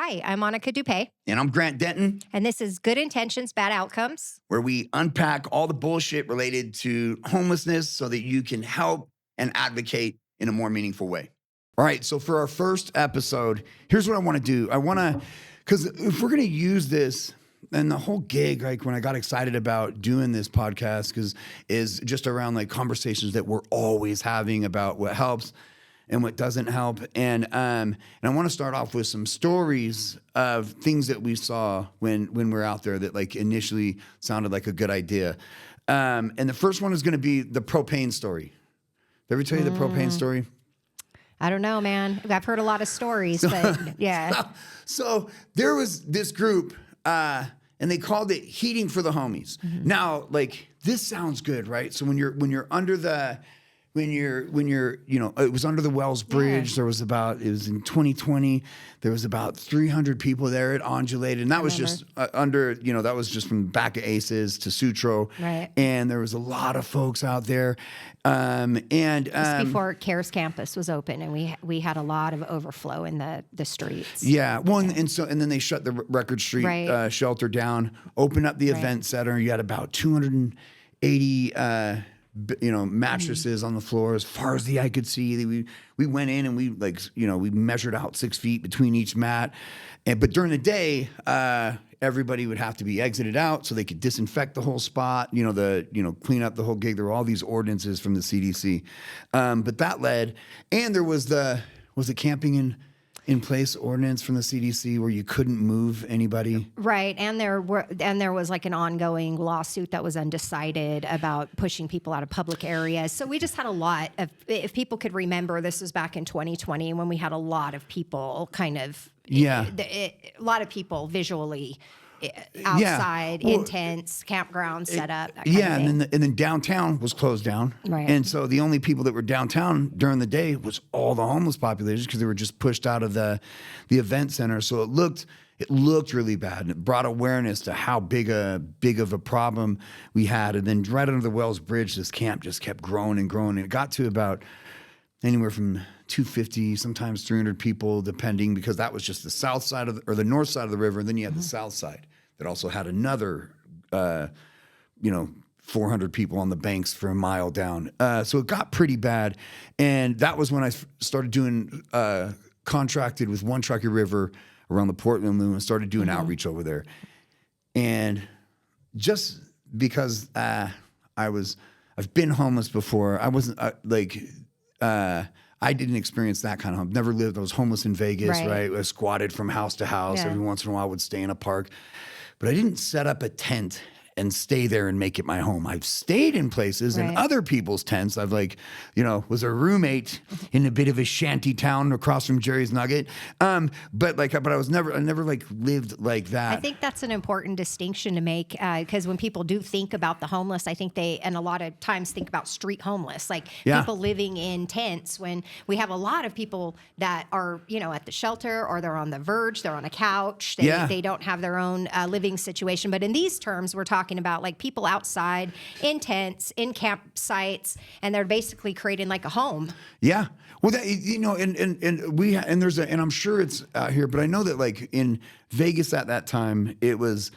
Hi, I'm Monica Dupé, And I'm Grant Denton, and this is Good Intentions, Bad Outcomes. where we unpack all the bullshit related to homelessness so that you can help and advocate in a more meaningful way. All right, so for our first episode, here's what I want to do. Because if we're going to use this, and the whole gig, like when I got excited about doing this podcast, is just around like conversations that we're always having about what helps and what doesn't help. And I want to start off with some stories of things that we saw when we're out there that like initially sounded like a good idea. And the first one is going to be the propane story. Did I ever tell you the propane story? I don't know, man. I've heard a lot of stories, but yeah. So there was this group, and they called it Heating for the Homies. Mm-hmm. Now, like this sounds good, right? So when you're under the it was under the Wells Bridge. Yeah. It was in 2020. There was about 300 people there at Undulated. And that was just that was just from back of Aces to Sutro. Right. And there was a lot of folks out there. Just before CARES campus was open, and we had a lot of overflow in the streets. Yeah. Well, and then they shut the Record Street shelter down, opened up the event center. You had about 280 mattresses on the floor as far as the eye could see. We went in and we measured out 6 feet between each mat. But during the day, everybody would have to be exited out so they could disinfect the whole spot, clean up the whole gig. There were all these ordinances from the CDC. But that led, and there was the camping in place ordinance from the CDC where you couldn't move anybody. Right. And there was like an ongoing lawsuit that was undecided about pushing people out of public areas. So we just had a lot of, if people could remember, this was back in 2020 when we had a lot of people a lot of people visually outside, in tents, campgrounds set up. That kind of thing. And then downtown was closed down. Right. And so the only people that were downtown during the day was all the homeless population because they were just pushed out of the event center. So it looked really bad, and it brought awareness to how big of a problem we had. And then right under the Wells Bridge, this camp just kept growing and growing. And it got to about anywhere from 250, sometimes 300 people, depending, because that was just the south side or the north side of the river. And then you had the south side that also had another, 400 people on the banks for a mile down. So it got pretty bad. And that was when I started doing, contracted with One Truckee River around the Portland Loop and started doing outreach over there. And just because I've been homeless before, I wasn't I didn't experience that kind of home. Never lived. I was homeless in Vegas, right? I squatted from house to house. Every once in a while, I would stay in a park. But I didn't set up a tent and stay there and make it my home. I've stayed in places in other people's tents. I've was a roommate in a bit of a shanty town across from Jerry's Nugget. But I never lived like that. I think that's an important distinction to make because when people do think about the homeless, I think and a lot of times think about street homeless, people living in tents, when we have a lot of people that are, at the shelter or they're on the verge, they're on a couch, they don't have their own living situation. But in these terms, we're talking about like people outside in tents, in campsites, and they're basically creating like a home. Yeah. Well, and I'm sure it's out here, but I know that like in Vegas at that time, it was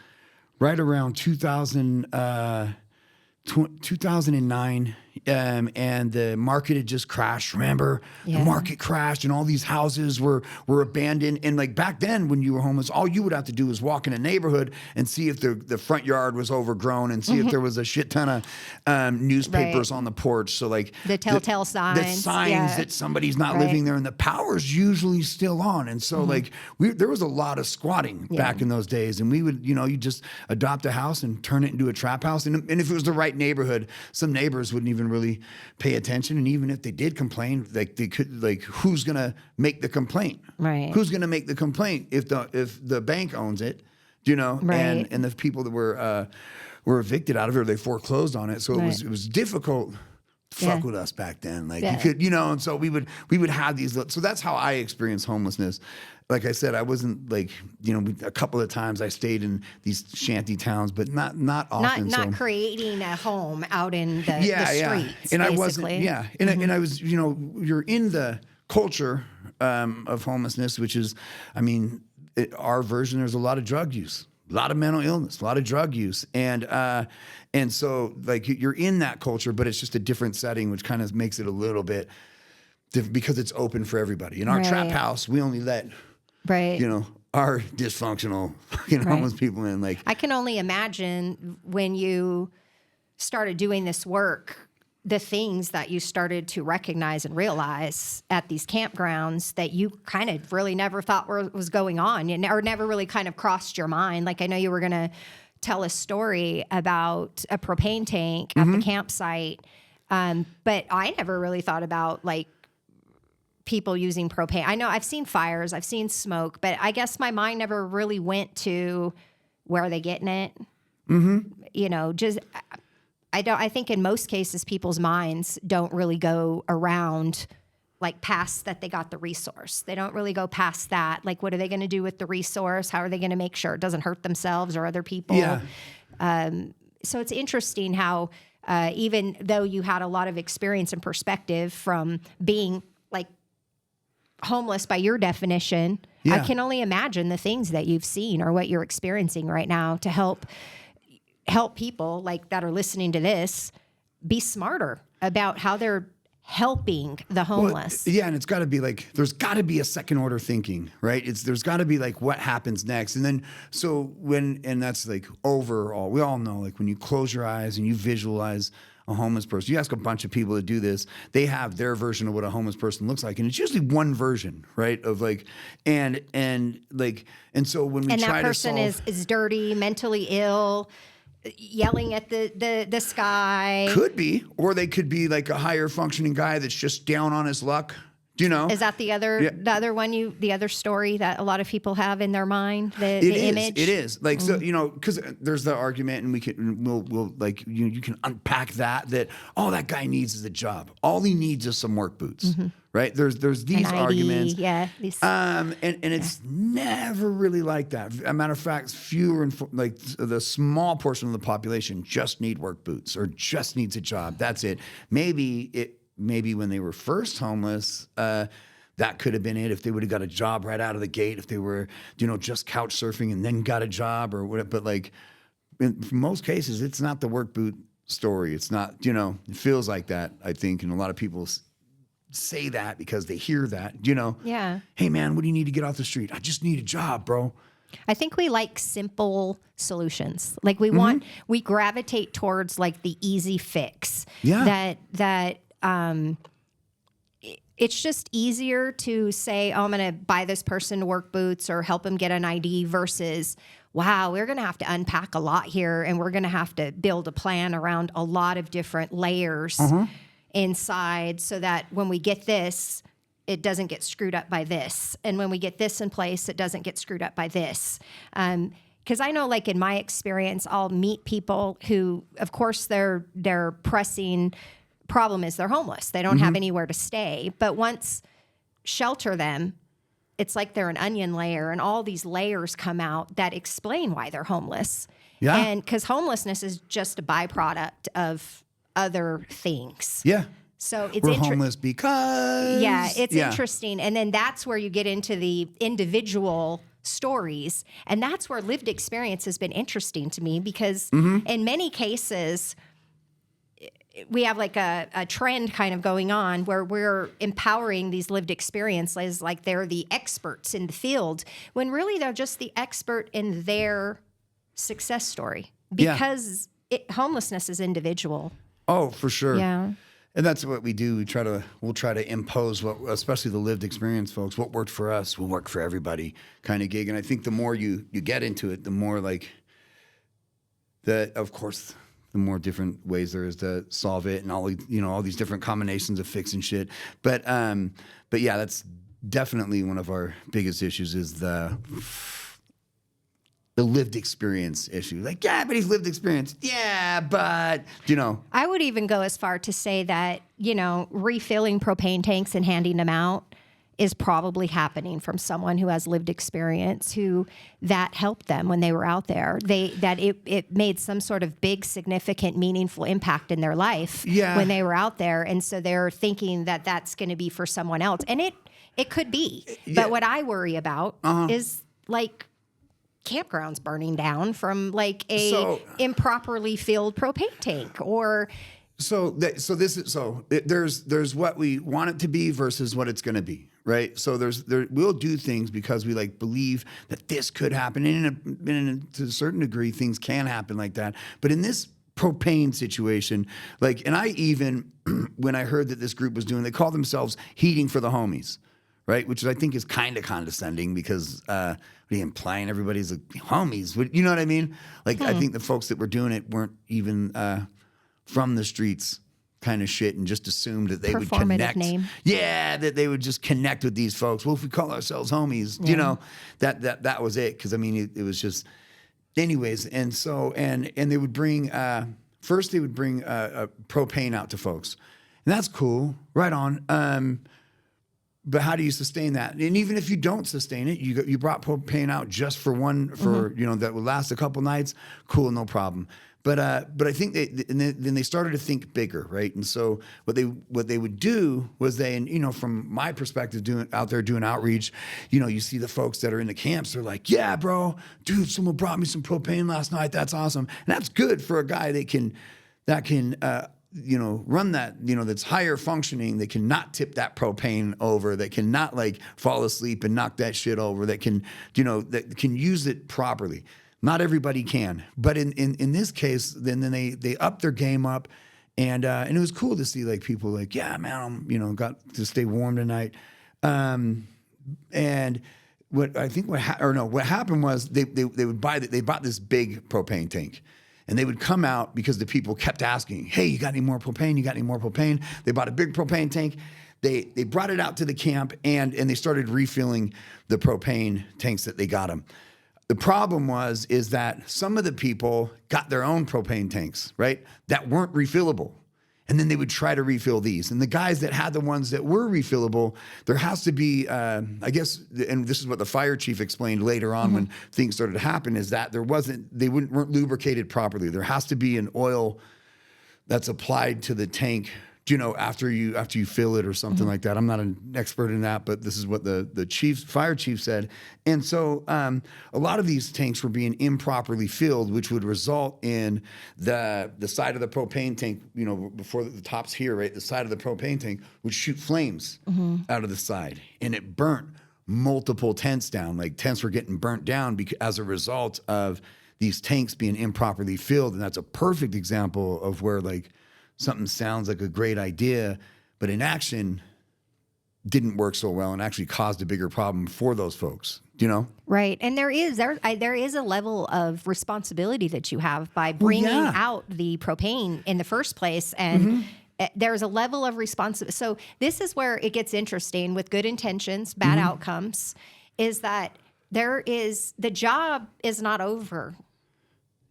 right around 2009, and the market had just crashed. Remember, the market crashed, and all these houses were abandoned. And like back then, when you were homeless, all you would have to do was walk in a neighborhood and see if the front yard was overgrown, and see if there was a shit ton of newspapers on the porch. So like the telltale signs, the signs that somebody's not living there, and the power's usually still on. And so there was a lot of squatting back in those days, and we would you just adopt a house and turn it into a trap house. And if it was the right neighborhood, some neighbors wouldn't even really pay attention. And even if they did complain, like they could, like, who's gonna make the complaint? Right. Who's gonna make the complaint if the bank owns it? Right. And the people that were evicted out of it, or they foreclosed on it. So it was difficult to fuck with us back then. Like you could, and so we would have these. So that's how I experienced homelessness. Like I said, I wasn't like, a couple of times I stayed in these shanty towns, but not often. Not creating a home out in the streets. And basically. I wasn't, and I was, you're in the culture of homelessness, which is, our version, there's a lot of drug use, a lot of mental illness, a lot of drug use. And so like you're in that culture, but it's just a different setting, which kind of makes it a little bit because it's open for everybody. In our trap house, we only let, our dysfunctional, homeless people in. Like, I can only imagine when you started doing this work, the things that you started to recognize and realize at these campgrounds that you kind of really never thought was going on, or never really kind of crossed your mind. Like, I know you were going to tell a story about a propane tank at the campsite, but I never really thought about like people using propane. I know I've seen fires, I've seen smoke, but I guess my mind never really went to where are they getting it? Just I think in most cases, people's minds don't really go around like past that they got the resource. They don't really go past that. Like, what are they going to do with the resource? How are they going to make sure it doesn't hurt themselves or other people? Yeah. So it's interesting how even though you had a lot of experience and perspective from being like homeless by your definition, I can only imagine the things that you've seen or what you're experiencing right now to help people like that are listening to this be smarter about how they're helping the homeless. Well, and it's got to be like, there's got to be a second order thinking, right? There's got to be like what happens next. And then, and that's like overall, we all know, like when you close your eyes and you visualize a homeless person, you ask a bunch of people to do this, they have their version of what a homeless person looks like. And it's usually one version, right? Of like, and so when we try to solve. And that person is dirty, mentally ill, yelling at the sky. Could be, or they could be like a higher functioning guy that's just down on his luck. Do you know? Is that the other story that a lot of people have in their mind? The image. It is like so because there's the argument, and we'll like you can unpack that all that guy needs is a job. All he needs is some work boots. Right? There's these arguments. And it's never really like that. As a matter of fact, fewer and like the small portion of the population just need work boots or just needs a job. That's it. Maybe when they were first homeless, that could have been it. If they would have got a job right out of the gate, if they were, just couch surfing and then got a job or whatever. But like in most cases, it's not the work boot story. It's not, it feels like that, I think. And a lot of people say that because they hear that, Yeah. Hey man, what do you need to get off the street? I just need a job, bro. I think we like simple solutions. Like we gravitate towards like the easy fix. Yeah. That it's just easier to say, oh, I'm going to buy this person work boots or help them get an ID versus, wow, we're going to have to unpack a lot here and we're going to have to build a plan around a lot of different layers inside so that when we get this, it doesn't get screwed up by this. And when we get this in place, it doesn't get screwed up by this. Because I know, like in my experience, I'll meet people who, of course, their pressing problem is they're homeless. They don't have anywhere to stay. But once shelter them, it's like they're an onion layer, and all these layers come out that explain why they're homeless. Yeah. And because homelessness is just a byproduct of other things. Yeah. So it's we're homeless because it's interesting. And then that's where you get into the individual stories. And that's where lived experience has been interesting to me because in many cases, we have like a trend kind of going on where we're empowering these lived experiences like they're the experts in the field, when really they're just the expert in their success story because homelessness is individual. Oh, for sure. Yeah. And that's what we do. We'll try to impose what, especially the lived experience folks, what worked for us will work for everybody kind of gig. And I think the more you get into it, the more like of course, the more different ways there is to solve it and all these different combinations of fixing shit. But yeah, that's definitely one of our biggest issues is the lived experience issue. Like, yeah, but he's lived experience. Yeah, but, I would even go as far to say that, refilling propane tanks and handing them out is probably happening from someone who has lived experience, who that helped them when they were out there. It made some sort of big, significant, meaningful impact in their life when they were out there. And so they're thinking that that's going to be for someone else. And it could be. But what I worry about is like campgrounds burning down from like a improperly filled propane tank or. There's what we want it to be versus what it's going to be, right? So we'll do things because we like believe that this could happen, and to a certain degree, things can happen like that. But in this propane situation, like, and I even when I heard that this group was doing, they call themselves Heating for the Homies, right? Which I think is kind of condescending because what are you implying everybody's like homies? You know what I mean? Like, I think the folks that were doing it weren't even from the streets kind of shit and just assumed that they would connect. Name. Yeah, that they would just connect with these folks. Well, if we call ourselves homies, you know, that was it. Because I mean, it was just, anyways. And so and they would bring first they would bring propane out to folks, and that's cool, right on. But how do you sustain that? And even if you don't sustain it, you brought propane out just for you know, that would last a couple nights. Cool, no problem. But I think then they started to think bigger, right? And so what they would do was and you know, from my perspective, doing outreach, you know, you see the folks that are in the camps, they're like, yeah, bro, dude, someone brought me some propane last night. That's awesome, and that's good for a guy that can you know, run that, you know, that's higher functioning, that can not tip that propane over, that can not like fall asleep and knock that shit over, that can, you know, that can use it properly. Not everybody can, but in this case, then they upped their game up, and it was cool to see like people like, yeah, man, I'm, you know, got to stay warm tonight, and what happened was they bought this big propane tank. And they would come out because the people kept asking, hey, you got any more propane? You got any more propane? They bought a big propane tank. They brought it out to the camp, and they started refilling the propane tanks that they got them. The problem is that some of the people got their own propane tanks, right, that weren't refillable. And then they would try to refill these. And the guys that had the ones that were refillable, there has to be, I guess, and this is what the fire chief explained later on when things started to happen, is that they weren't lubricated properly. There has to be an oil that's applied to the tank, you know, after you fill it or something like that. I'm not an expert in that, but this is what the fire chief said. And so a lot of these tanks were being improperly filled, which would result in the side of the propane tank, you know, before the top's here, right? The side of the propane tank would shoot flames out of the side, and it burnt multiple tents down. Like, tents were getting burnt down as a result of these tanks being improperly filled. And that's a perfect example of where, like, something sounds like a great idea, but in action didn't work so well and actually caused a bigger problem for those folks, you know? Right. And there is a level of responsibility that you have by bringing out the propane in the first place. And there's a level of responsibility. So this is where it gets interesting with good intentions, bad outcomes, is that the job is not over.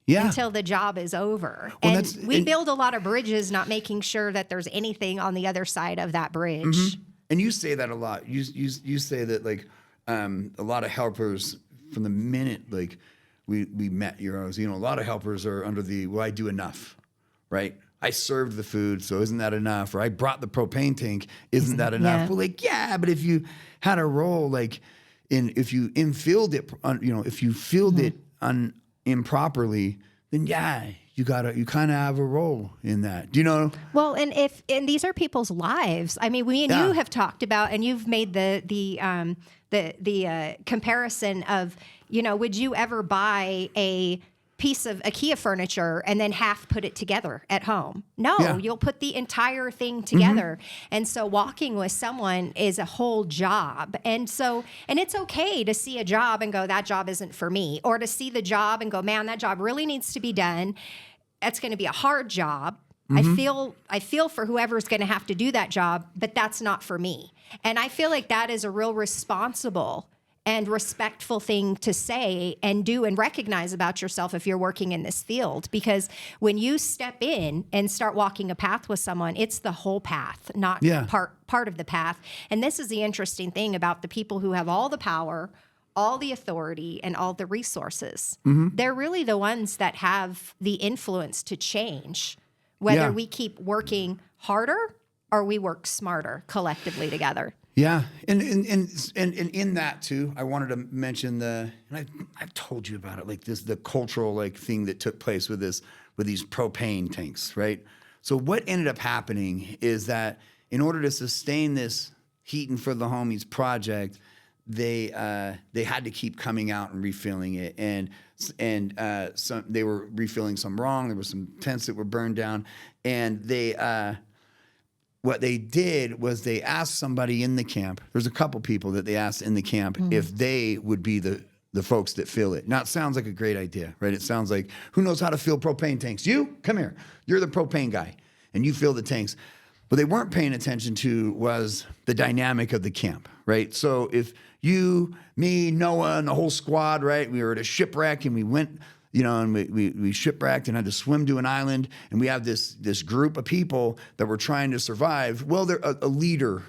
Until the job is over. Well, and we build a lot of bridges, not making sure that there's anything on the other side of that bridge. And you say that a lot. You say that, like, a lot of helpers, from the minute, like, we met Euros, you know, a lot of helpers are under well, I do enough, right? I served the food, so isn't that enough? Or I brought the propane tank, isn't that enough? Well, like, yeah, but if you had a role, like, if you infilled it, you know, if you filled it improperly, then you kind of have a role in that. Do you know? Well, and these are people's lives. I mean, we and you have talked about, and you've made the comparison of, you know, would you ever buy a piece of IKEA furniture and then half put it together at home? No, you'll put the entire thing together. And so walking with someone is a whole job. And it's okay to see a job and go, that job isn't for me, or to see the job and go, man, that job really needs to be done. That's going to be a hard job. I feel for whoever's going to have to do that job, but that's not for me. And I feel like that is a real responsible and respectful thing to say and do and recognize about yourself if you're working in this field. Because when you step in and start walking a path with someone, it's the whole path, not part of the path. And this is the interesting thing about the people who have all the power, all the authority, and all the resources. They're really the ones that have the influence to change whether we keep working harder or we work smarter collectively together. Yeah, and in that too, I wanted to mention I've told you about it, like the cultural like thing that took place with these propane tanks, right? So what ended up happening is that in order to sustain this Heating for the Homies project, they had to keep coming out and refilling it, and some they were refilling some wrong. There were some tents that were burned down, and what they did was they asked somebody in the camp. There's a couple people that they asked in the camp if they would be the folks that fill it. Now, it sounds like a great idea, right? It sounds like, who knows how to fill propane tanks? You? Come here. You're the propane guy, and you fill the tanks. What they weren't paying attention to was the dynamic of the camp, right? So if you, me, Noah, and the whole squad, right, we were at a shipwreck, and we went, and we shipwrecked and had to swim to an island, and we have this group of people that were trying to survive. Well, a leader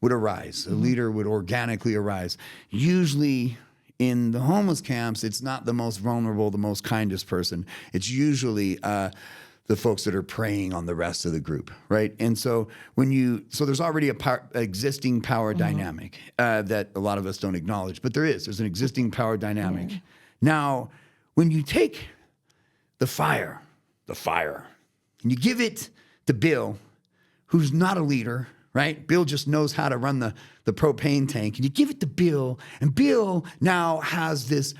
would arise. A leader would organically arise. Usually in the homeless camps, it's not the most vulnerable, the most kindest person. It's usually the folks that are preying on the rest of the group, right? And so so there's already existing power dynamic that a lot of us don't acknowledge, but there's an existing power dynamic. Now, when you take the fire, and you give it to Bill, who's not a leader, right? Bill just knows how to run the propane tank, and you give it to Bill, and Bill now has this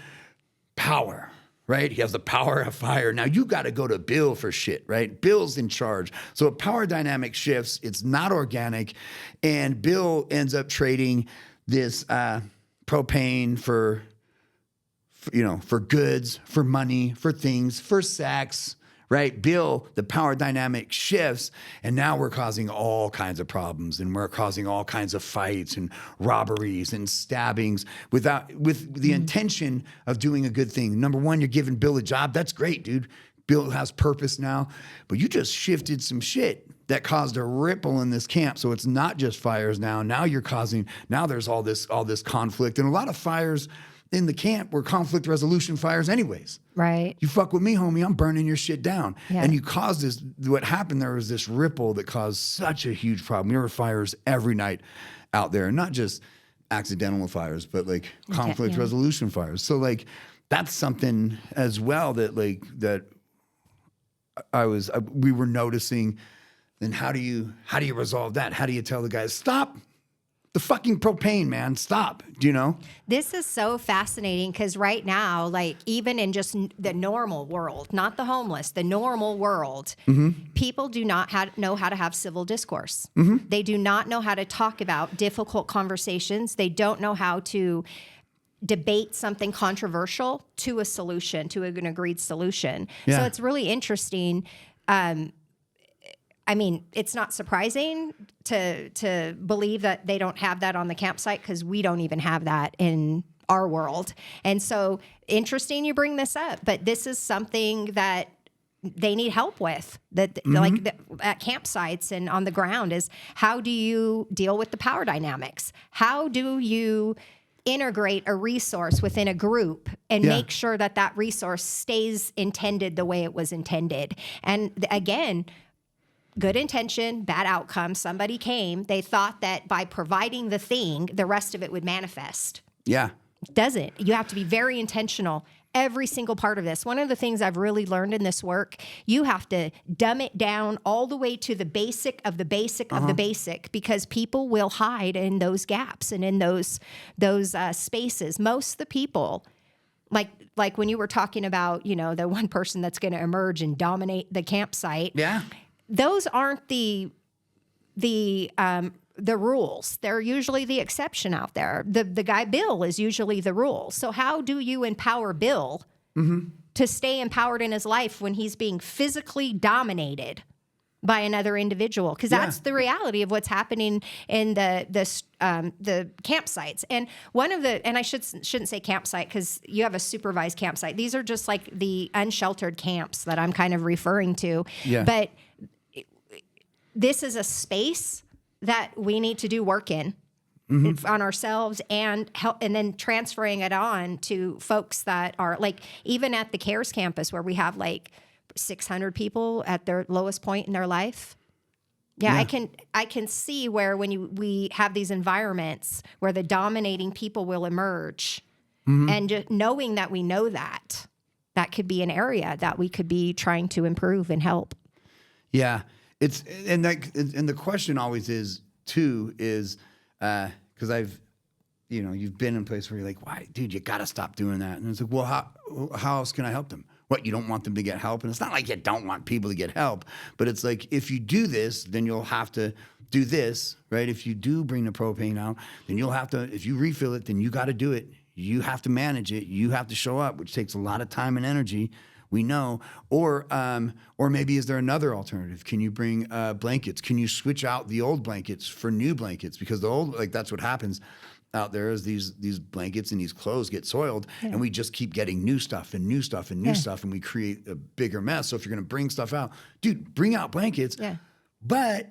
power, right? He has the power of fire. Now you got to go to Bill for shit, right? Bill's in charge. So a power dynamic shifts. It's not organic, and Bill ends up trading this propane for goods, for money, for things, for sex, right? Bill, the power dynamic shifts, and now we're causing all kinds of problems, and we're causing all kinds of fights and robberies and stabbings with the intention of doing a good thing. Number one, you're giving Bill a job. That's great, dude. Bill has purpose now, but you just shifted some shit that caused a ripple in this camp. So it's not just fires now. Now there's all this conflict, and a lot of fires in the camp were conflict resolution fires anyways. Right. You fuck with me, homie, I'm burning your shit down. Yeah. And you caused this, what happened there was this ripple that caused such a huge problem. There were fires every night out there, and not just accidental fires, but like conflict resolution fires. So like, that's something as well that we were noticing. Then how do you resolve that? How do you tell the guys, stop the fucking propane, man, stop, This is so fascinating because right now, like even in just the normal world, not the homeless, the normal world, people do not know how to have civil discourse. They do not know how to talk about difficult conversations. They don't know how to debate something controversial to a solution, to an agreed solution. Yeah. So it's really interesting. It's not surprising to believe that they don't have that on the campsite because we don't even have that in our world. And so interesting you bring this up, but this is something that they need help with at campsites and on the ground is how do you deal with the power dynamics? How do you integrate a resource within a group and make sure that resource stays intended the way it was intended? And again, good intention, bad outcome. Somebody came, they thought that by providing the thing, the rest of it would manifest. Yeah. It doesn't. You have to be very intentional. Every single part of this. One of the things I've really learned in this work, you have to dumb it down all the way to the basic of the basic of the basic, because people will hide in those gaps and in those spaces. Most of the people, like when you were talking about, the one person that's going to emerge and dominate the campsite. Yeah. Those aren't the rules. They're usually the exception out there. The guy Bill is usually the rule. So how do you empower Bill to stay empowered in his life when he's being physically dominated by another individual? Because that's the reality of what's happening in the campsites. And and I shouldn't say campsite because you have a supervised campsite. These are just like the unsheltered camps that I'm kind of referring to. Yeah. But this is a space that we need to do work in on ourselves and help, and then transferring it on to folks that are like, even at the CARES campus where we have like 600 people at their lowest point in their life. Yeah, I can see where when we have these environments where the dominating people will emerge, and just knowing that we know that could be an area that we could be trying to improve and help. Yeah, and the question always is too is because you've been in a place where you're like, why, dude, you got to stop doing that. And it's like, well, how else can I help them? What, you don't want them to get help? And it's not like you don't want people to get help, but it's like, if you do this, then you'll have to do this, right? If you do bring the propane out, then you'll have to, if you refill it, then you got to do it. You have to manage it. You have to show up, which takes a lot of time and energy. We know. Or maybe is there another alternative? Can you bring blankets? Can you switch out the old blankets for new blankets? Because the old, like, that's what happens out there is these blankets and these clothes get soiled, and we just keep getting new stuff and new stuff and new stuff, and we create a bigger mess. So if you're going to bring stuff out, dude, bring out blankets, but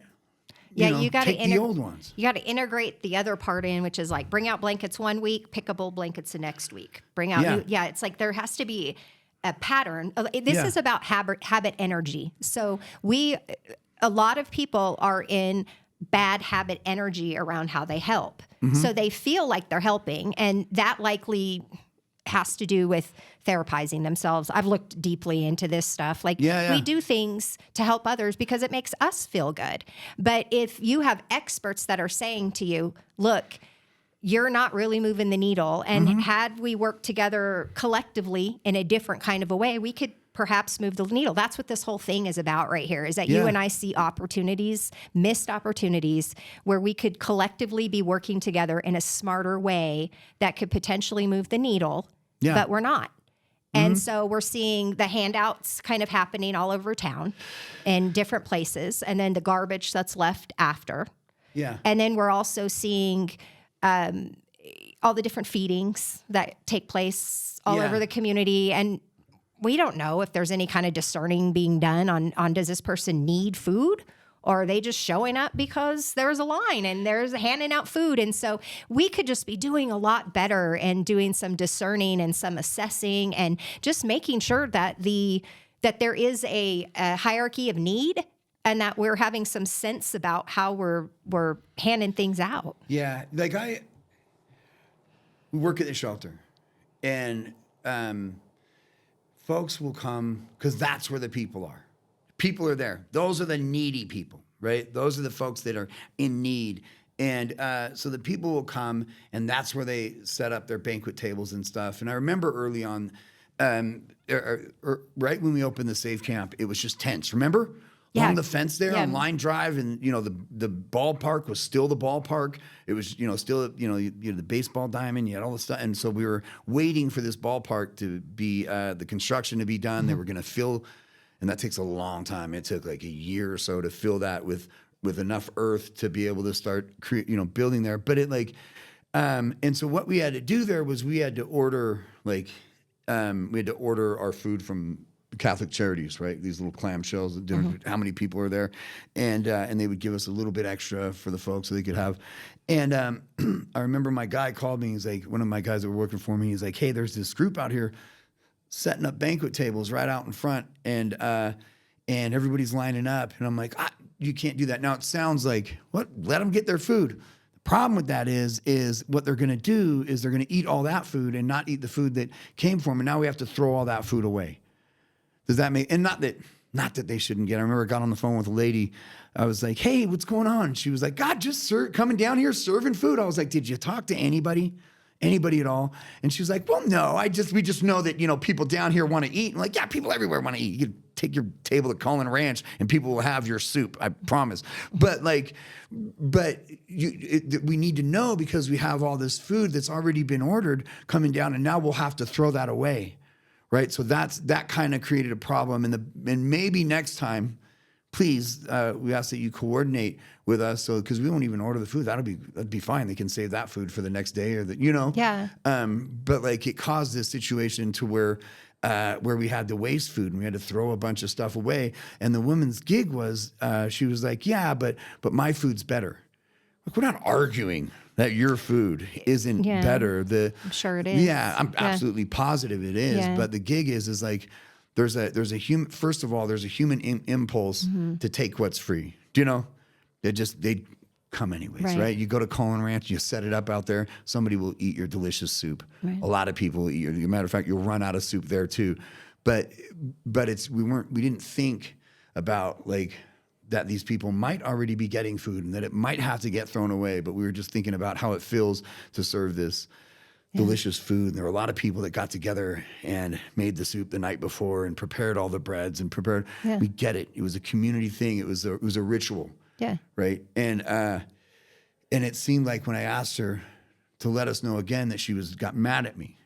you got to take the old ones. You got to integrate the other part in, which is like bring out blankets one week, pick up old blankets the next week. Bring out new, it's like there has to be a pattern. This is about habit energy. So a lot of people are in bad habit energy around how they help. So they feel like they're helping, and that likely has to do with therapizing themselves. I've looked deeply into this stuff. Like we do things to help others because it makes us feel good. But if you have experts that are saying to you, look, you're not really moving the needle, and had we worked together collectively in a different kind of a way, we could perhaps move the needle. That's what this whole thing is about right here, is that you and I see opportunities, missed opportunities, where we could collectively be working together in a smarter way that could potentially move the needle, but we're not. And so we're seeing the handouts kind of happening all over town in different places, and then the garbage that's left after. Yeah. And then we're also seeing all the different feedings that take place all over the community, and we don't know if there's any kind of discerning being done on does this person need food, or are they just showing up because there's a line and there's handing out food. And so we could just be doing a lot better and doing some discerning and some assessing and just making sure that that there is a hierarchy of need, and that we're having some sense about how we're handing things out. Yeah, like we work at the shelter, and folks will come because that's where the people are. People are there. Those are the needy people, right? Those are the folks that are in need. And so the people will come, and that's where they set up their banquet tables and stuff. And I remember early on, right when we opened the Safe Camp, it was just tents. Remember? Along the fence there on Line Drive, and the ballpark was still the ballpark. It was still the baseball diamond. You had all the stuff, and so we were waiting for this ballpark to be the construction to be done. They were going to fill, and that takes a long time. It took like a year or so to fill that with enough earth to be able to start building there. But and so what we had to do there was we had to order our food from Catholic Charities, right? These little clamshells, how many people are there, and they would give us a little bit extra for the folks so they could have. And I remember my guy called me. He's like, one of my guys that were working for me. He's like, hey, there's this group out here setting up banquet tables right out in front, and everybody's lining up. And I'm like, you can't do that. Now it sounds like what? Let them get their food. The problem with that is what they're going to do is they're going to eat all that food and not eat the food that came from them. And now we have to throw all that food away. Does that make, and not that they shouldn't get. I remember I got on the phone with a lady. I was like, hey, what's going on? She was like, God, just coming down here serving food. I was like, did you talk to anybody at all? And she was like, well, no, we just know that, people down here want to eat. I'm like, yeah, people everywhere want to eat. You can take your table to Cullen Ranch and people will have your soup. I promise. But we need to know, because we have all this food that's already been ordered coming down, and now we'll have to throw that away. Right, so that kind of created a problem, and maybe next time, please, we ask that you coordinate with us, so because we won't even order the food, that'd be fine. They can save that food for the next day, or But it caused this situation to where we had to waste food and we had to throw a bunch of stuff away. And the woman's gig was, she was like, yeah, but my food's better. Like, we're not arguing that your food isn't better. I'm sure it is. Yeah, I'm absolutely positive it is. Yeah. But the gig is like there's a human. First of all, there's a human impulse to take what's free. Do you know? They come anyways, right? You go to Cullen Ranch, you set it up out there. Somebody will eat your delicious soup. Right. A lot of people will eat your. As a matter of fact, you'll run out of soup there too. But we didn't think about like that these people might already be getting food and that it might have to get thrown away. But we were just thinking about how it feels to serve this delicious food. And there were a lot of people that got together and made the soup the night before and prepared all the breads and prepared. Yeah. We get it. It was a community thing. It was a ritual. Yeah. Right. And it seemed like when I asked her to let us know again that she got mad at me.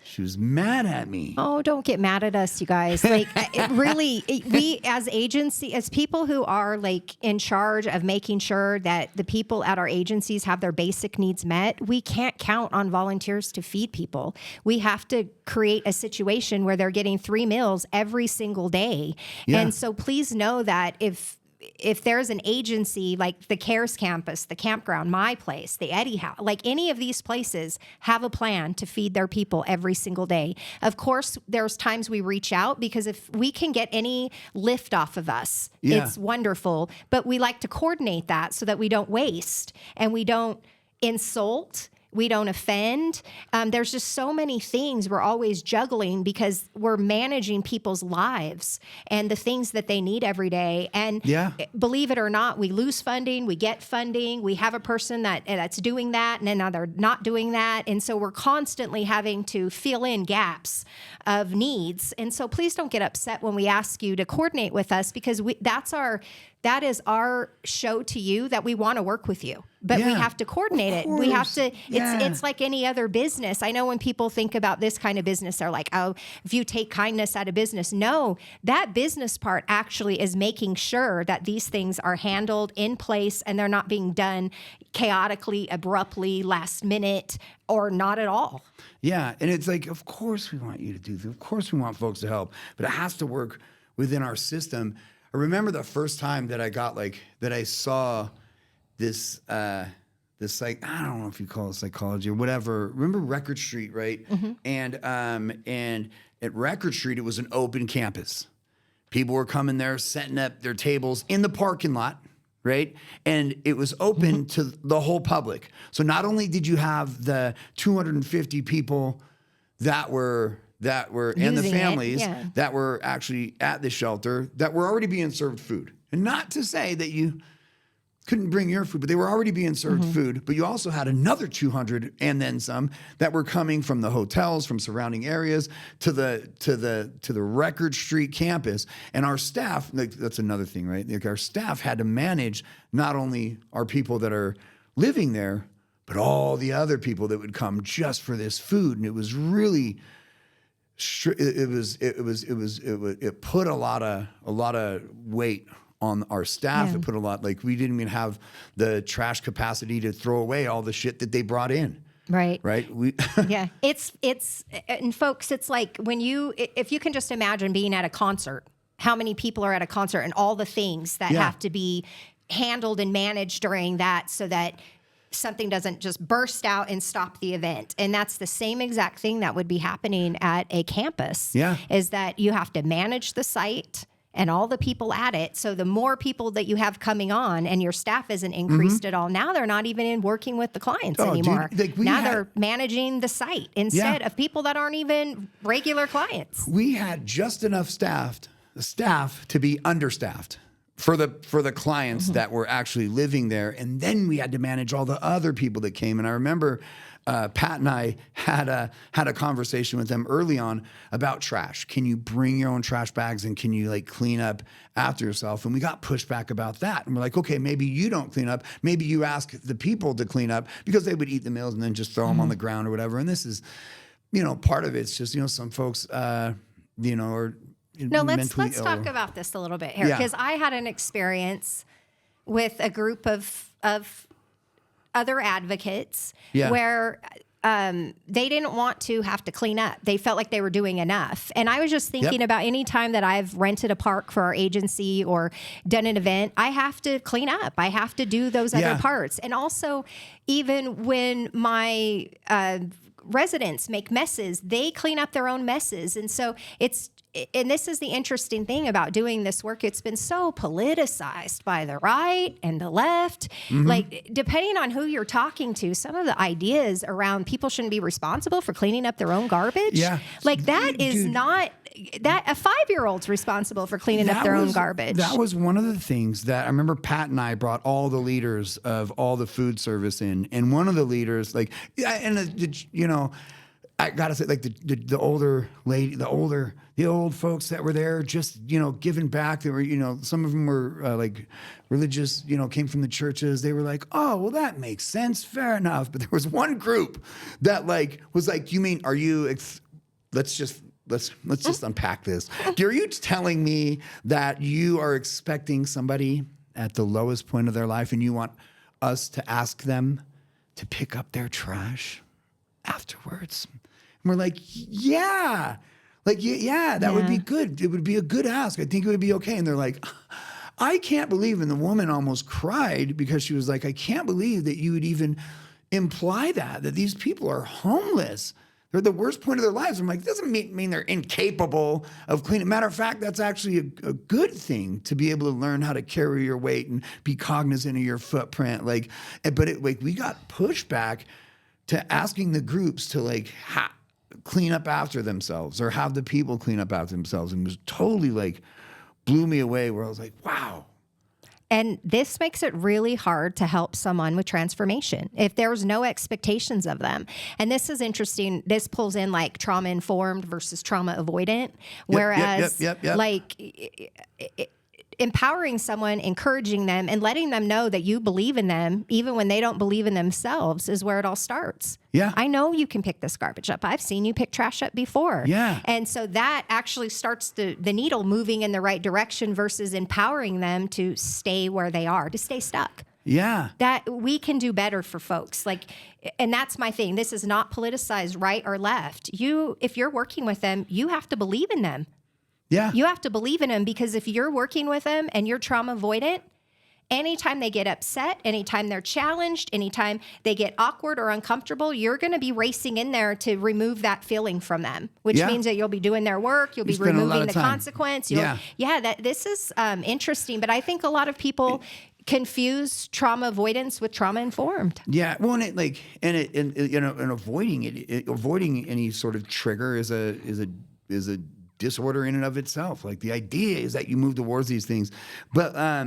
She was mad at me. Oh, don't get mad at us, you guys. Like, we as agency, as people who are like in charge of making sure that the people at our agencies have their basic needs met, we can't count on volunteers to feed people. We have to create a situation where they're getting 3 meals every single day. Yeah. And so please know that if there's an agency like the CARES campus, the campground, my place, the Eddie House, like any of these places have a plan to feed their people every single day. Of course, there's times we reach out because if we can get any lift off of us, it's wonderful. But we like to coordinate that so that we don't waste and we don't insult. We don't offend. There's just so many things we're always juggling because we're managing people's lives and the things that they need every day. And believe it or not, we lose funding, we get funding, we have a person that's doing that, and then now they're not doing that. And so we're constantly having to fill in gaps of needs. And so please don't get upset when we ask you to coordinate with us because that is our show to you that we want to work with you, but we have to coordinate it. We have to, it's like any other business. I know when people think about this kind of business, they're like, oh, if you take kindness out of business. No, that business part actually is making sure that these things are handled in place and they're not being done chaotically, abruptly, last minute, or not at all. Yeah. And it's like, of course we want you to do this. Of course we want folks to help, but it has to work within our system. I remember the first time that I saw this I don't know if you call it psychology or whatever. Remember Record Street, right? Mm-hmm. And at Record Street, it was an open campus. People were coming there, setting up their tables in the parking lot, right? And it was open to the whole public. So not only did you have the 250 people that were and the families that were actually at the shelter that were already being served food. And not to say that you couldn't bring your food, but they were already being served food. But you also had another 200 and then some that were coming from the hotels, from surrounding areas to the Record Street campus. And our staff, that's another thing, right? Like our staff had to manage not only our people that are living there, but all the other people that would come just for this food. And it was really it put a lot of weight on our staff. Yeah. It put a lot, like we didn't even have the trash capacity to throw away all the shit that they brought in. Right. Right. Yeah. It's, and folks, it's like if you can just imagine being at a concert, how many people are at a concert and all the things that have to be handled and managed during that so that something doesn't just burst out and stop the event. And that's the same exact thing that would be happening at a campus. Yeah. Is that you have to manage the site and all the people at it. So the more people that you have coming on and your staff isn't increased at all, now they're not even in working with the clients anymore. Dude, they're managing the site instead of people that aren't even regular clients. We had just enough staff to be understaffed for the clients that were actually living there. And then we had to manage all the other people that came. And I remember Pat and I had a conversation with them early on about trash. Can you bring your own trash bags and can you like clean up after yourself? And we got pushback about that. And we're like, okay, maybe you don't clean up. Maybe you ask the people to clean up because they would eat the meals and then just throw them on the ground or whatever. And this is, part of it's just, some folks, are No, let's talk about this a little bit here because I had an experience with a group of other advocates where they didn't want to have to clean up. They felt like they were doing enough. And I was just thinking about any time that I've rented a park for our agency or done an event, I have to clean up. I have to do those other parts. And also, even when my residents make messes. They clean up their own messes. And so and this is the interesting thing about doing this work. It's been so politicized by the right and the left. Like, depending on who you're talking to, some of the ideas around people shouldn't be responsible for cleaning up their own garbage. Yeah. Like, that is not that a 5-year-old's responsible for cleaning up their own garbage. That was one of the things that I remember Pat and I brought all the leaders of all the food service in. And one of the leaders, like, I gotta say, like the older lady, the old folks that were there, just giving back. They were, some of them were like religious, came from the churches. They were like, oh, well, that makes sense, fair enough. But there was one group that was like, you mean, are you? Let's just unpack this. Are you telling me that you are expecting somebody at the lowest point of their life, and you want us to ask them to pick up their trash afterwards? And we're like, yeah, that would be good. It would be a good ask. I think it would be okay. And they're like, I can't believe, and the woman almost cried because she was like, I can't believe that you would even imply that these people are homeless. They're at the worst point of their lives. I'm like, it doesn't mean they're incapable of cleaning. Matter of fact, that's actually a good thing to be able to learn how to carry your weight and be cognizant of your footprint. But we got pushback to asking the groups to clean up after themselves or have the people clean up after themselves, and it was totally blew me away. Where I was like, wow. And this makes it really hard to help someone with transformation if there's no expectations of them. And this is interesting. This pulls in trauma informed versus trauma avoidant. Whereas empowering someone, encouraging them, and letting them know that you believe in them, even when they don't believe in themselves, is where it all starts. Yeah. I know you can pick this garbage up. I've seen you pick trash up before. Yeah. And so that actually starts the needle moving in the right direction versus empowering them to stay where they are, to stay stuck. Yeah. That we can do better for folks. And that's my thing. This is not politicized right or left. If you're working with them, you have to believe in them. Yeah. You have to believe in them, because if you're working with them and you're trauma avoidant, anytime they get upset, anytime they're challenged, anytime they get awkward or uncomfortable, you're going to be racing in there to remove that feeling from them, which means that you'll be doing their work. You'll be removing the consequence. This is interesting. But I think a lot of people confuse trauma avoidance with trauma informed. Yeah. Well, and avoiding any sort of trigger is a disorder in and of itself. The idea is that you move towards these things, but I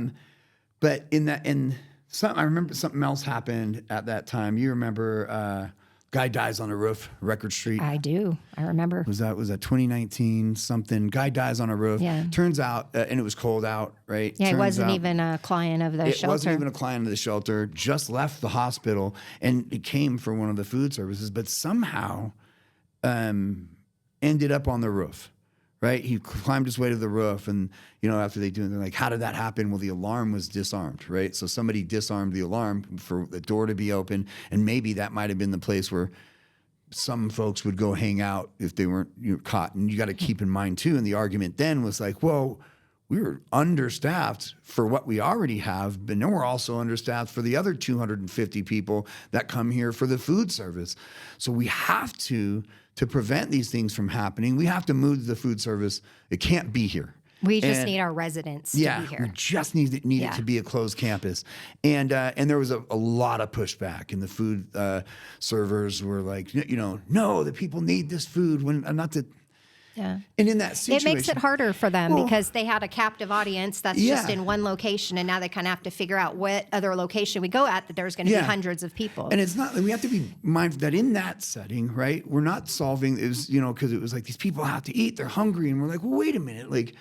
remember something else happened at that time. You remember, guy dies on a roof, Record Street. I do. I remember. Was that 2019 something? Guy dies on a roof. Yeah. Turns out, and it was cold out, right? Yeah, he wasn't even a client of the shelter. It wasn't even a client of the shelter. Just left the hospital, and it came for one of the food services, but somehow ended up on the roof. Right, he climbed his way to the roof, and after they're like, "How did that happen?" Well, the alarm was disarmed, right? So somebody disarmed the alarm for the door to be open, and maybe that might have been the place where some folks would go hang out if they weren't caught. And you got to keep in mind too. And the argument then was like, "Well, we were understaffed for what we already have, but then we're also understaffed for the other 250 people that come here for the food service. So we have to prevent these things from happening, we have to move the food service. It can't be here. We just need our residents to be here. We just need it to be a closed campus. And there was a lot of pushback, and the food servers were like, no, the people need this food. And in that situation, it makes it harder for them because they had a captive audience that's just in one location, and now they kind of have to figure out what other location we go at that there's going to be hundreds of people. And it's not. We have to be mindful that in that setting, right? We're not solving. It was because it was like these people have to eat. They're hungry, and we're like, well, wait a minute,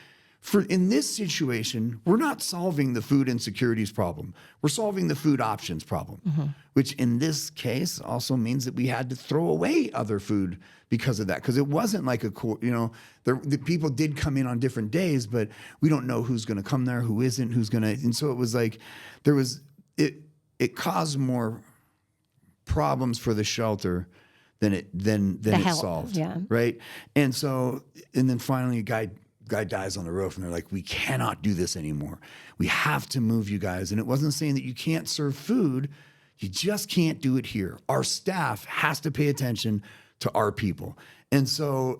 in this situation, we're not solving the food insecurities problem. We're solving the food options problem, which in this case also means that we had to throw away other food because of that. Because it wasn't like the people did come in on different days, but we don't know who's going to come there, who isn't, who's going to. And so it was like it caused more problems for the shelter than it solved, right? And then finally a guy dies on the roof, and they're like, we cannot do this anymore. We have to move you guys. And it wasn't saying that you can't serve food. You just can't do it here. Our staff has to pay attention to our people. And so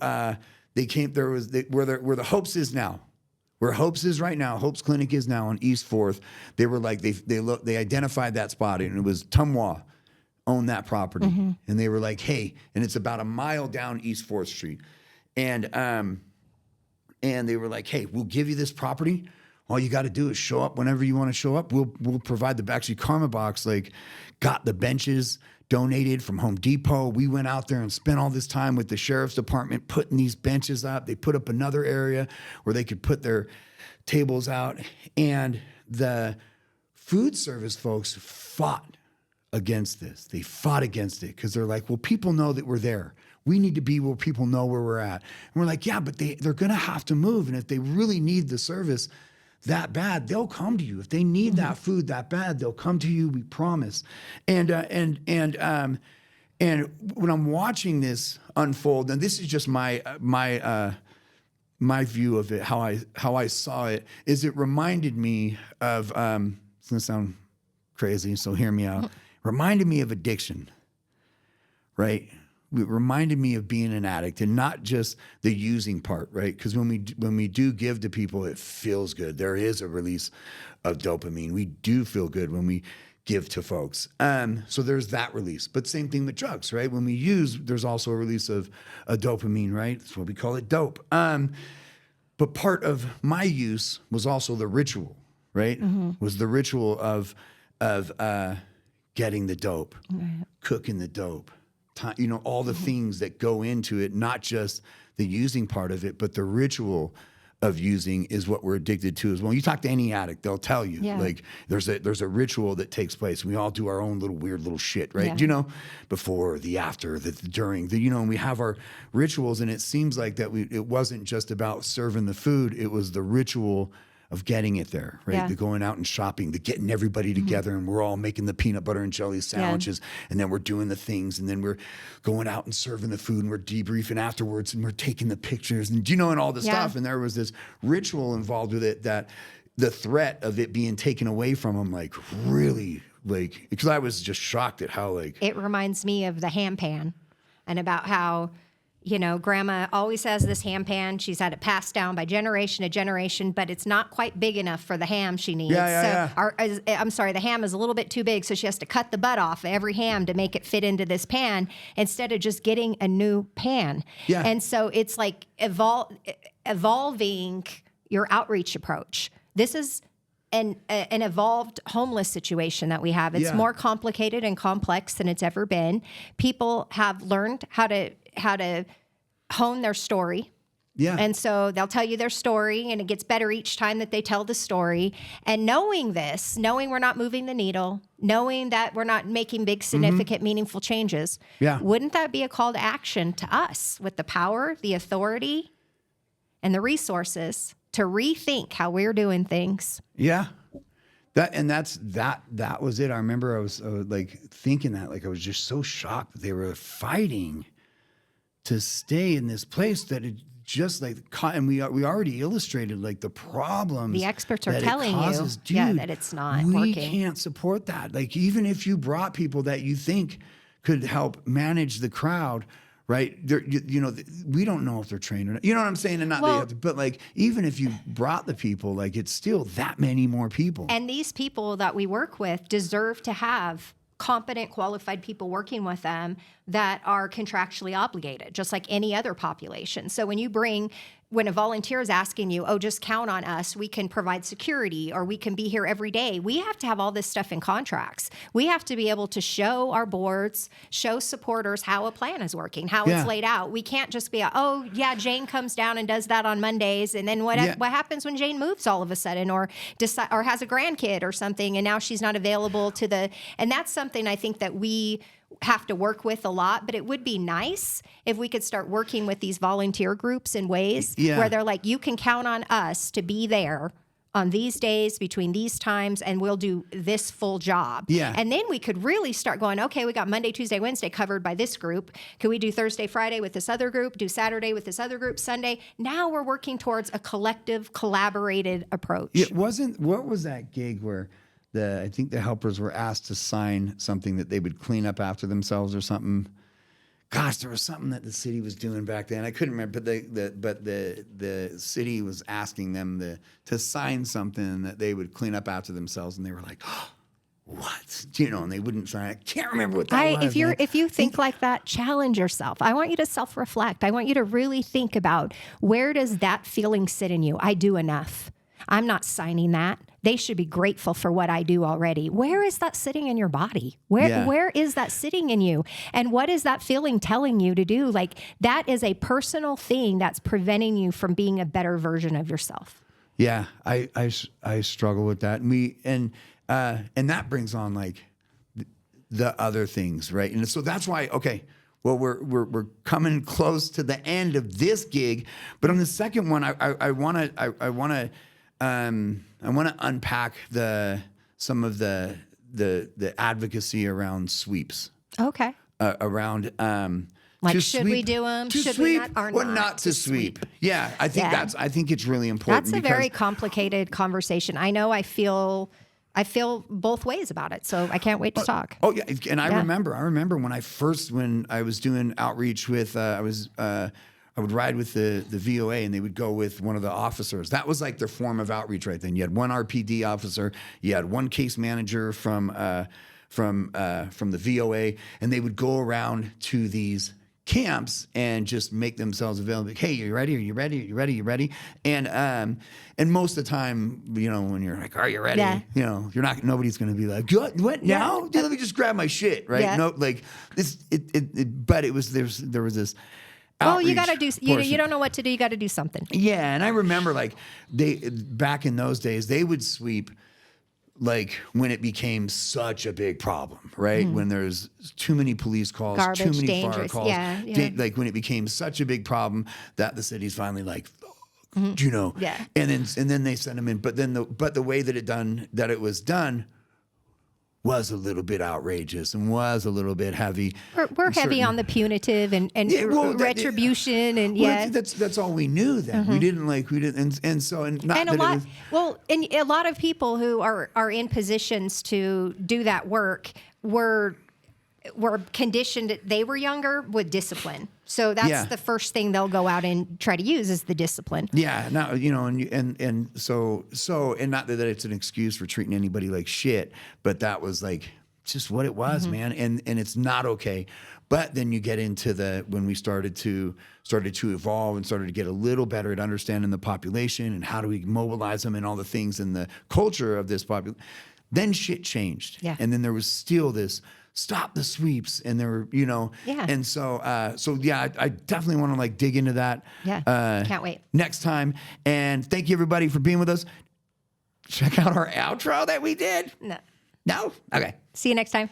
they came, where the Hopes is now, where Hopes is right now, Hopes Clinic is now on East 4th. They were like, they identified that spot, and it was Tumwa owned that property. And they were like, hey, and it's about a mile down East 4th Street. And they were like, hey, we'll give you this property. All you got to do is show up whenever you want to show up. We'll provide actually Karma Box like got the benches donated from Home Depot. We went out there and spent all this time with the sheriff's department putting these benches up. They put up another area where they could put their tables out. And the food service folks fought against this. They fought against it because they're like, well, people know that we're there. We need to be where people know where we're at. And we're like, yeah, but they're going to have to move. And if they really need the service that bad, they'll come to you. If they need that food that bad, they'll come to you. We promise. And when I'm watching this unfold, and this is just my view of it, how I saw it, is it reminded me of. It's gonna sound crazy, so hear me out. Reminded me of addiction, right? It reminded me of being an addict, and not just the using part, right? Because when we do give to people, it feels good. There is a release of dopamine. We do feel good when we give to folks. So there's that release. But same thing with drugs, right? When we use, there's also a release of a dopamine, right? That's what we call it, dope. But part of my use was also the ritual, right? Was the ritual of getting the dope, cooking the dope. You know, all the things that go into it, not just the using part of it, but the ritual of using is what we're addicted to as well. You talk to any addict, they'll tell you, like, there's a ritual that takes place. We all do our own little weird little shit, right? You know, before, the after, the during, you know, and we have our rituals, and it seems like that it wasn't just about serving the food, it was the ritual of getting it there, right? The going out and shopping, the getting everybody together, and we're all making the peanut butter and jelly sandwiches, and then we're doing the things, and then we're going out and serving the food, and we're debriefing afterwards, and we're taking the pictures, and and all this stuff. And there was this ritual involved with it that the threat of it being taken away from them, like, really, like, because I was just shocked at how, like, it reminds me of the ham pan, and about how, you know, grandma always has this ham pan. She's had it passed down by generation to generation, but it's not quite big enough for the ham she needs. I'm sorry, the ham is a little bit too big, so she has to cut the butt off every ham to make it fit into this pan instead of just getting a new pan. And so it's like evolving your outreach approach. This is an evolved homeless situation that we have. It's more complicated and complex than it's ever been. People have learned how to hone their story. And so they'll tell you their story, and it gets better each time that they tell the story. And knowing this, knowing we're not moving the needle, knowing that we're not making big, significant, meaningful changes, wouldn't that be a call to action to us with the power, the authority, and the resources to rethink how we're doing things? That was it. I remember I was like thinking that, like, I was just so shocked that they were fighting to stay in this place that it just like, and we already illustrated like the problems. The experts are telling you, dude, that it's not working. We working. Can't support that. Like, even if you brought people that you think could help manage the crowd, right? We don't know if they're trained or not. You know what I'm saying? And but like, even if you brought the people, like, it's still that many more people. And these people that we work with deserve to have competent, qualified people working with them that are contractually obligated, just like any other population. So when a volunteer is asking you, oh, just count on us, we can provide security, or we can be here every day, we have to have all this stuff in contracts. We have to be able to show our boards, show supporters how a plan is working, how it's laid out. We can't just be, oh, yeah, Jane comes down and does that on Mondays, and then what happens when Jane moves all of a sudden, or has a grandkid or something, and now she's not available and that's something I think that we have to work with a lot, but it would be nice if we could start working with these volunteer groups in ways where they're like, you can count on us to be there on these days between these times, and we'll do this full job. And then we could really start going, okay, we got Monday, Tuesday, Wednesday covered by this group. Could we do Thursday, Friday with this other group, do Saturday with this other group, Sunday? Now we're working towards a collective, collaborated approach. What was that gig where I think the helpers were asked to sign something that they would clean up after themselves or something? gosh, there was something that the city was doing back then. I couldn't remember, but the city was asking them to sign something that they would clean up after themselves, and they were like, oh, what? You know, and they wouldn't sign. I can't remember what that was. If you think like that, challenge yourself. I want you to self-reflect. I want you to really think about, where does that feeling sit in you? I do enough. I'm not signing that. They should be grateful for what I do already. Where is that sitting in your body? Where is that sitting in you? And what is that feeling telling you to do? Like, that is a personal thing that's preventing you from being a better version of yourself. Yeah, I struggle with that, and that brings on like the other things, right? And so that's why, okay, well, we're coming close to the end of this gig, but on the second one, I want to unpack some of the advocacy around sweeps. Okay. Around like, should we do them? To should sweep we not, or not to sweep? Yeah, I think it's really important. That's a very complicated conversation. I know. I feel both ways about it, so I can't wait to talk. Oh yeah, and I remember when I was doing outreach with I would ride with the VOA, and they would go with one of the officers. That was like their form of outreach right then. You had one RPD officer, you had one case manager from the VOA, and they would go around to these camps and just make themselves available. Like, hey, you ready? Are you ready? Are you ready? You ready? And most of the time, you know, when you're like, are you ready? Yeah. You know, nobody's going to be like, what now? Yeah. Let me just grab my shit, right? Yeah. No, like this. But there was this. Oh, you got to do. You don't know what to do. You got to do something. Yeah, and I remember like back in those days, they would sweep like when it became such a big problem, right? Mm-hmm. When there's too many police calls, garbage, too many dangerous. fire calls, Yeah. like when it became such a big problem that the city's finally like, you know, yeah. And then they send them in, but the way that it was done was a little bit outrageous and was a little bit heavy. We're heavy on the punitive and retribution and that's all we knew then. Mm-hmm. And a lot of people who are in positions to do that work were conditioned. They were younger with discipline. So that's the first thing they'll go out and try to use is the discipline. Yeah. Now, you know, and so not that it's an excuse for treating anybody like shit, but that was like just what it was, mm-hmm. man. And it's not okay. But then you get into when we started to evolve and started to get a little better at understanding the population and how do we mobilize them and all the things in the culture of this population. Then shit changed. Yeah. And then there was still this stop the sweeps, and there were, you know, and so I definitely want to like dig into that. Yeah, can't wait next time. And thank you everybody for being with us. Check out our outro that we did. No. Okay. See you next time.